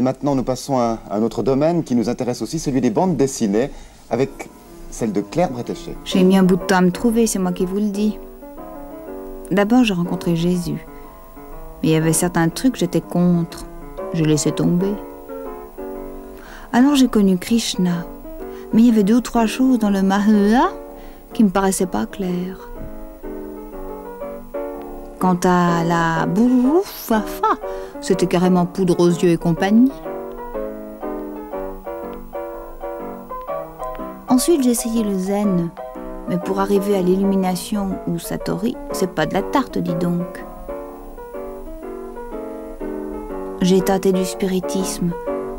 Maintenant, nous passons à un autre domaine qui nous intéresse aussi, celui des bandes dessinées, avec celle de Claire Bretéché. J'ai mis un bout de temps à me trouver, c'est moi qui vous le dis. D'abord, j'ai rencontré Jésus. Mais il y avait certains trucs que j'étais contre. Je laissais tomber. Alors j'ai connu Krishna. Mais il y avait 2 ou 3 choses dans le Mahāyāna qui me paraissaient pas claires. Quant à la Bouroufafa, c'était carrément poudre aux yeux et compagnie. Ensuite, j'ai essayé le zen. Mais pour arriver à l'illumination ou Satori, c'est pas de la tarte, dis donc. J'ai tâté du spiritisme,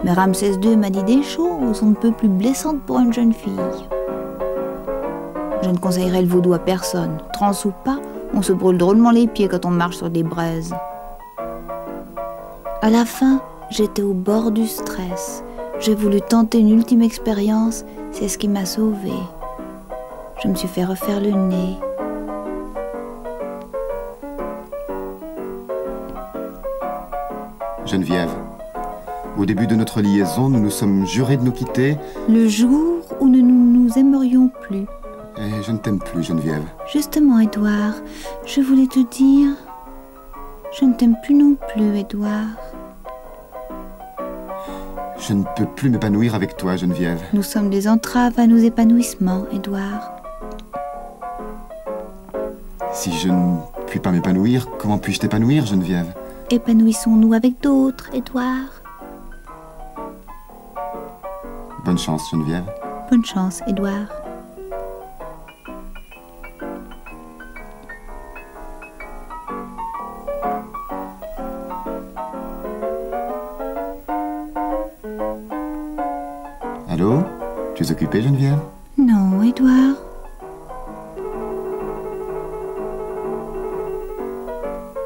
mais Ramsès II m'a dit des choses on ne peut plus blessantes pour une jeune fille. Je ne conseillerais le vaudou à personne. Trans ou pas, on se brûle drôlement les pieds quand on marche sur des braises. À la fin, j'étais au bord du stress. J'ai voulu tenter une ultime expérience, c'est ce qui m'a sauvée. Je me suis fait refaire le nez. Geneviève, au début de notre liaison, nous nous sommes jurés de nous quitter. Le jour où nous ne nous aimerions plus. Et je ne t'aime plus, Geneviève. Justement, Édouard, je voulais te dire... Je ne t'aime plus non plus, Édouard. Je ne peux plus m'épanouir avec toi, Geneviève. Nous sommes des entraves à nos épanouissements, Édouard. Si je ne puis pas m'épanouir, comment puis-je t'épanouir, Geneviève? Épanouissons-nous avec d'autres, Édouard. Bonne chance, Geneviève. Bonne chance, Édouard. Allô? Tu es occupée, Geneviève? Non, Édouard.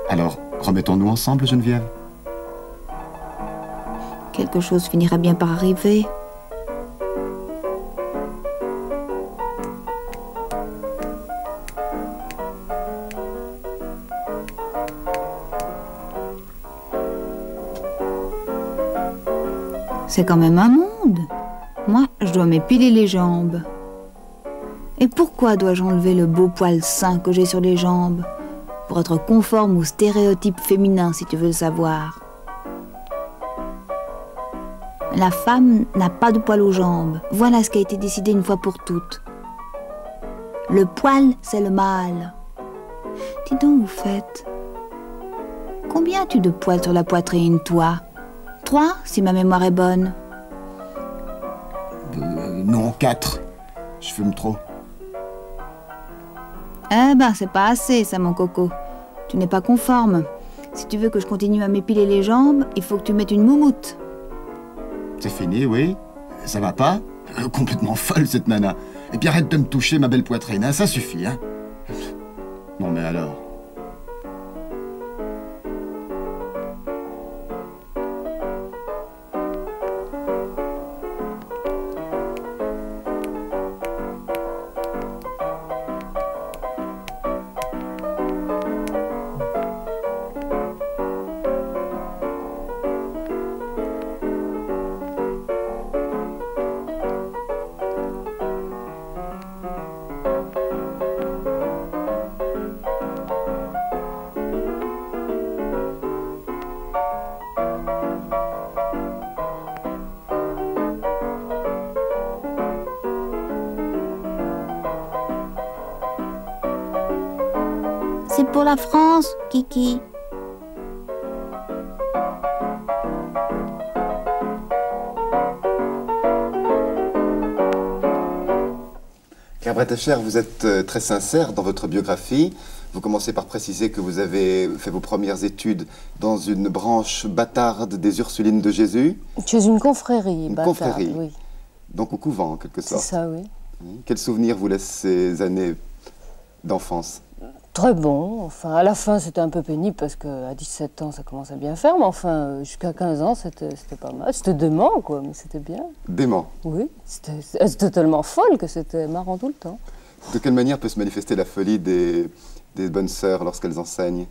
Alors, remettons-nous ensemble, Geneviève? Quelque chose finira bien par arriver. C'est quand même un monde. Moi, je dois m'épiler les jambes. Et pourquoi dois-je enlever le beau poil sain que j'ai sur les jambes? Pour être conforme aux stéréotypes féminins, si tu veux le savoir. La femme n'a pas de poil aux jambes. Voilà ce qui a été décidé une fois pour toutes. Le poil, c'est le mâle. Dis donc, au fait, combien as-tu de poils sur la poitrine, toi? 3, si ma mémoire est bonne. Non, 4. Je fume trop. Eh ben, c'est pas assez, ça, mon coco. Tu n'es pas conforme. Si tu veux que je continue à m'épiler les jambes, il faut que tu mettes une moumoute. C'est fini, oui? Ça va pas? Complètement folle, cette nana. Et puis arrête de me toucher, ma belle poitrine, hein? Ça suffit, hein? Non, mais alors... C'est pour la France, Kiki. Claire Bretéché, vous êtes très sincère dans votre biographie. Vous commencez par préciser que vous avez fait vos premières études dans une branche bâtarde des Ursulines de Jésus. Chez une confrérie. Une bâtarde, confrérie. oui. Donc au couvent, en quelque sorte. C'est ça, oui. Quels souvenirs vous laissent ces années d'enfance? Très bon. Enfin, à la fin, c'était un peu pénible parce qu'à 17 ans, ça commence à bien faire. Mais enfin, jusqu'à 15 ans, c'était pas mal. C'était dément, quoi, mais c'était bien. Dément? Oui. C'était tellement folle que c'était marrant tout le temps. De quelle manière peut se manifester la folie des bonnes sœurs lorsqu'elles enseignent?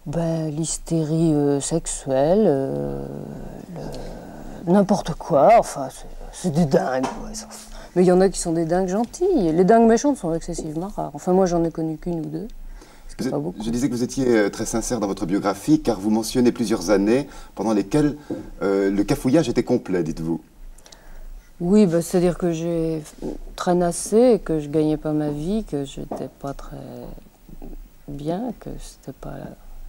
Ben, l'hystérie sexuelle, n'importe quoi, enfin, c'est des dingues, ouais, ça. Mais il y en a qui sont des dingues gentils. Les dingues méchantes sont excessivement rares. Enfin, moi, j'en ai connu qu'une ou deux. Pas beaucoup. Je disais que vous étiez très sincère dans votre biographie, car vous mentionnez plusieurs années pendant lesquelles le cafouillage était complet, dites-vous. Oui, bah, c'est-à-dire que j'ai traînassé, que je gagnais pas ma vie, que j'étais pas très bien, que c'était pas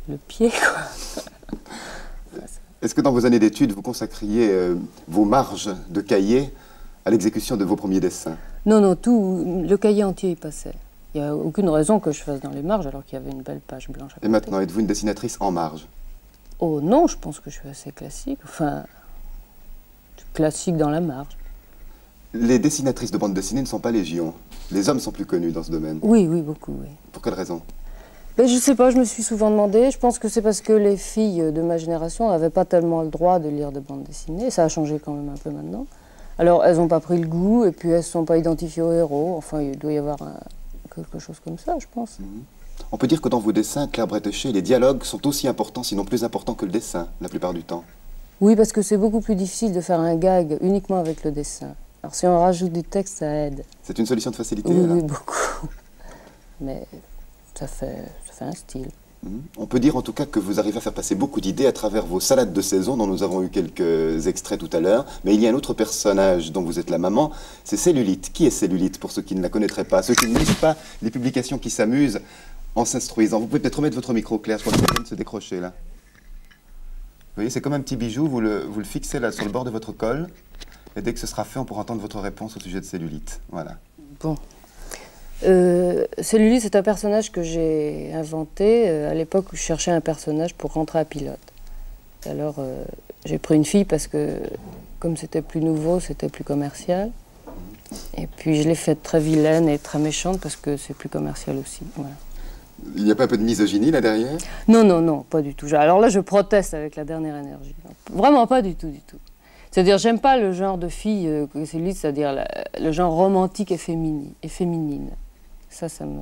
le pied, quoi. Est-ce que dans vos années d'études, vous consacriez vos marges de cahier à l'exécution de vos premiers dessins? Non, non, tout, le cahier entier y passait. Il n'y a aucune raison que je fasse dans les marges alors qu'il y avait une belle page blanche à côté. Et maintenant, êtes-vous une dessinatrice en marge? Oh non, je pense que je suis assez classique. Enfin, classique dans la marge. Les dessinatrices de bande dessinée ne sont pas légion. Les hommes sont plus connus dans ce domaine. Oui, oui, beaucoup, oui. Pour quelle raison? Ben, je ne sais pas, je me suis souvent demandé. Je pense que c'est parce que les filles de ma génération n'avaient pas tellement le droit de lire de bande dessinée. Ça a changé quand même un peu maintenant. Alors, elles n'ont pas pris le goût et puis elles ne se sont pas identifiées aux héros. Enfin, il doit y avoir quelque chose comme ça, je pense. On peut dire que dans vos dessins, Claire Bretéché, les dialogues sont aussi importants, sinon plus importants que le dessin, la plupart du temps. Oui, parce que c'est beaucoup plus difficile de faire un gag uniquement avec le dessin. Alors si on rajoute du texte, ça aide. C'est une solution de facilité, Oui, là. oui, beaucoup. Mais ça fait un style. On peut dire en tout cas que vous arrivez à faire passer beaucoup d'idées à travers vos salades de saison, dont nous avons eu quelques extraits tout à l'heure. Mais il y a un autre personnage dont vous êtes la maman, c'est Cellulite. Qui est Cellulite, pour ceux qui ne la connaîtraient pas? Ceux qui ne lisent pas les publications qui s'amusent en s'instruisant. Vous pouvez peut-être remettre votre micro, Claire, je crois que ça vient de se décrocher, là. Vous voyez, c'est comme un petit bijou, vous le fixez là sur le bord de votre colle, et dès que ce sera fait, on pourra entendre votre réponse au sujet de Cellulite. Voilà. Bon. Cellulite, c'est un personnage que j'ai inventé à l'époque où je cherchais un personnage pour rentrer à Pilote. Et alors, j'ai pris une fille parce que, comme c'était plus nouveau, c'était plus commercial. Et puis, je l'ai faite très vilaine et très méchante parce que c'est plus commercial aussi. Voilà. Il n'y a pas un peu de misogynie là derrière? Non, non, non, pas du tout. Alors là, je proteste avec la dernière énergie. Vraiment pas du tout, du tout. C'est-à-dire, j'aime pas le genre de fille que Cellulite, c'est-à-dire le genre romantique et féminine. Ça me...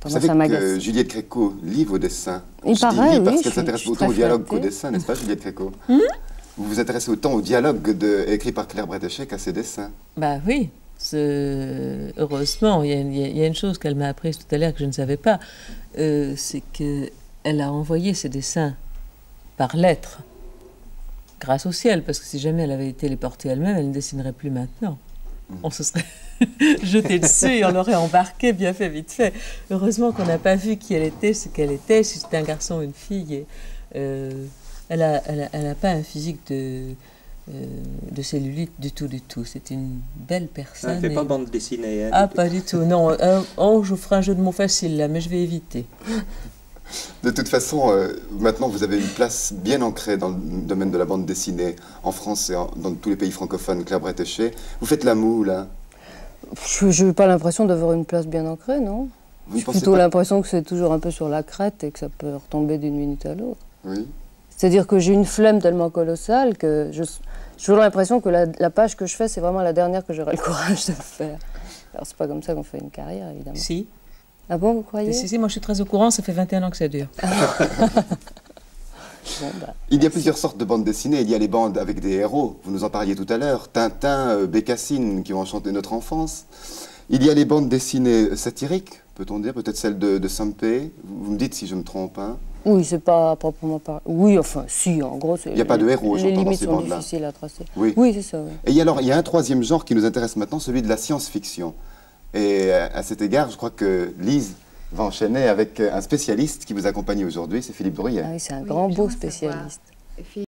Vous savez que Juliette Gréco lit vos dessins. Il paraît, oui, parce oui, qu'elle s'intéresse autant au dialogue qu'au dessin, n'est-ce pas, Juliette Gréco? Vous vous intéressez autant au dialogue écrit par Claire Bretéché qu'à ses dessins. Bah oui, heureusement. Il y a une chose qu'elle m'a apprise tout à l'heure que je ne savais pas, c'est qu'elle a envoyé ses dessins par lettre, grâce au ciel, parce que si jamais elle avait été les porter elle-même, elle ne dessinerait plus maintenant. On se serait jeté dessus et on l'aurait embarqué, bien fait, vite fait. Heureusement qu'on n'a pas vu qui elle était, ce qu'elle était, si c'était un garçon ou une fille. Elle n'a pas un physique de Cellulite du tout, du tout. C'est une belle personne. Elle ne fait pas bande dessinée. Hein, ah, pas du tout, non. Oh, je ferai un jeu de mots facile, là, mais je vais éviter. De toute façon, maintenant, vous avez une place bien ancrée dans le domaine de la bande dessinée, en France et dans tous les pays francophones, Claire Bretéché. Vous faites la moue, là? Je n'ai pas l'impression d'avoir une place bien ancrée, non. J'ai plutôt l'impression que c'est toujours un peu sur la crête et que ça peut retomber d'une minute à l'autre. Oui. C'est-à-dire que j'ai une flemme tellement colossale que j'ai toujours l'impression que la page que je fais, c'est vraiment la dernière que j'aurai le courage de faire. Alors, c'est pas comme ça qu'on fait une carrière, évidemment. Si. Ah bon, vous croyez? Si, moi je suis très au courant, ça fait 21 ans que ça dure. Bon, bah, il y a plusieurs sortes de bandes dessinées. Il y a les bandes avec des héros, vous nous en parliez tout à l'heure, Tintin, Bécassine, qui ont enchanté notre enfance. Il y a les bandes dessinées satiriques, peut-on dire, peut-être celle de Sampé. Vous me dites si je me trompe, hein? Oui, c'est pas proprement parlé. Oui, enfin, si, en gros, c'est... Il n'y a pas de héros, les j'entends, dans limites ces sont bandes-là. difficiles à tracer. Oui, oui c'est ça, oui. Et alors, il y a un troisième genre qui nous intéresse maintenant, celui de la science-fiction. Et à cet égard, je crois que Lise va enchaîner avec un spécialiste qui vous accompagne aujourd'hui, c'est Philippe Drouillet. Ah oui, c'est un grand beau spécialiste.